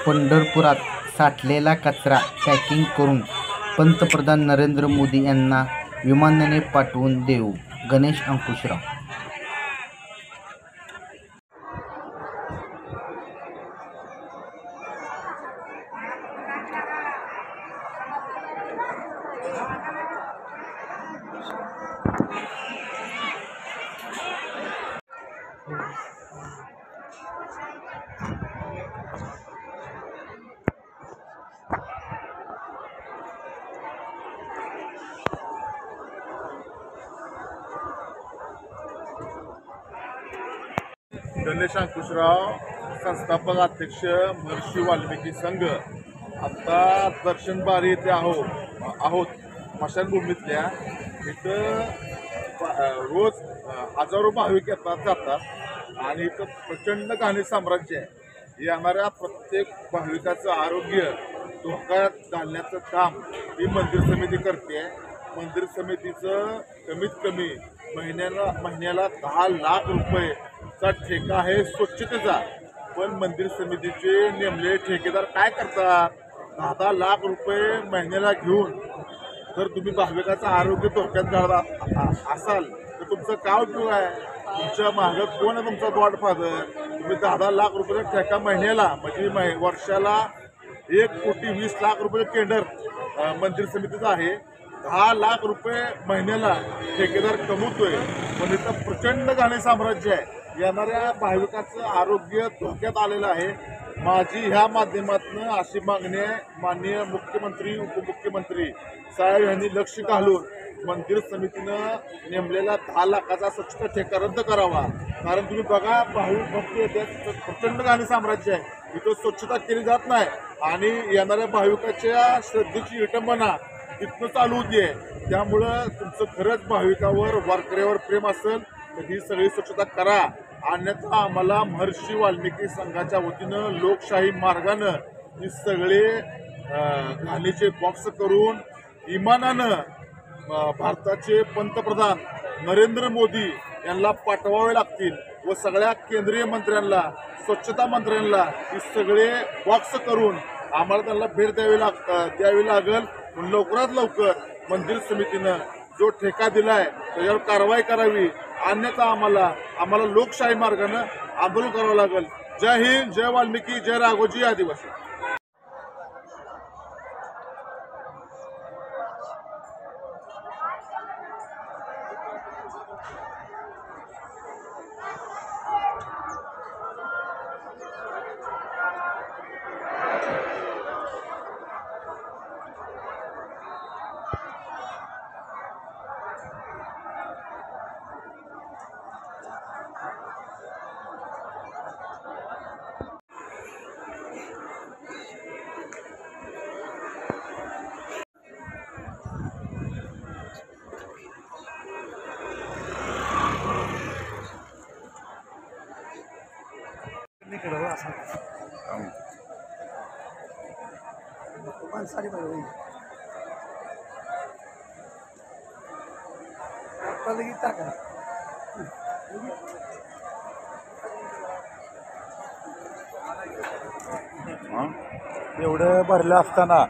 पंढरपुरात साठलेला कचरा पॅकिंग करून पंतप्रधान नरेंद्र मोदी यांना विमानाने पाठवून देऊ, गणेश अंकुशराव. गणेश अंकुशराव, संस्थापक अध्यक्ष महर्षी वाल्मिकी संघ. आता दर्शनबारी इथे आहोत स्मशानभूमीतल्या. इथं रोज हजारो भाविक येतात जातात आणि इथं प्रचंड घाणी साम्राज्य आहे. येणाऱ्या प्रत्येक भाविकाचं आरोग्य धोक्यात घालण्याचं काम ही मंदिर समिती करते. मंदिर समितीचं कमीत कमी महिन्याला 10 लाख रुपयेचा ठेका आहे स्वच्छतेचा. पण मंदिर समितीचे नेमलेले ठेकेदार काय करतात? 10 लाख रुपये महिन्याला घेऊन जर तुम्ही भाविकाचं आरोग्य धोक्यात घालत असाल तर तुमचं काय उपयोग आहे? तुमच्या मागं कोण आहे तुमचा गॉडफादर? तुम्ही 10 लाख रुपये ठेका महिन्याला म्हणजे वर्षाला 1,20,00,000 रुपये टेंडर मंदिर समितीचं आहे. 10 लाख रुपये महिन्याला ठेकेदार कमवतोय. पण इथं प्रचंड घाणे साम्राज्य आहे. येणाऱ्या भाविकाचं आरोग्य धोक्यात आलेलं आहे. माझी ह्या माध्यमातून अशी मागणी आहे, माननीय मुख्यमंत्री उपमुख्यमंत्री साहेब यांनी लक्ष घालून मंदिर समितीनं नेमलेला 10 लाखाचा स्वच्छता ठेका रद्द करावा. कारण तुम्ही बघा, भाविक भक्त येतात, प्रचंड घाणे साम्राज्य आहे. इथं स्वच्छता केली जात नाही आणि येणाऱ्या भाविकाच्या श्रद्धेची विटंबना इथनं चालू होती. त्यामुळं तुमचं खरंच भाविकावर वारकऱ्यावर प्रेम असेल तर ही सगळी स्वच्छता करा. अन्यथा आम्हाला महर्षी वाल्मिकी संघाच्या वतीनं लोकशाही मार्गानं ही सगळे घाणीचे बॉक्स करून इमानानं भारताचे पंतप्रधान नरेंद्र मोदी यांना पाठवावे लागतील व सगळ्या केंद्रीय मंत्र्यांना, स्वच्छता मंत्र्यांना ही सगळे बॉक्स करून आम्हाला त्यांना भेट द्यावी लागेल. लवकरात लवकर मंदिर समितीनं जो ठेका दिलाय त्याच्यावर कारवाई करावी. अन्यथा आम्हाला लोकशाही मार्गानं आंदोलन करावं लागेल. जय हिंद, जय वाल्मिकी, जय राघोजी आदिवासी. एवढं भरलं असताना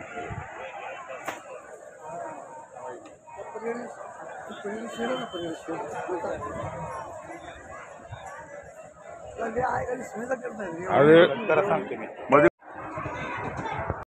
अरे सांगते मी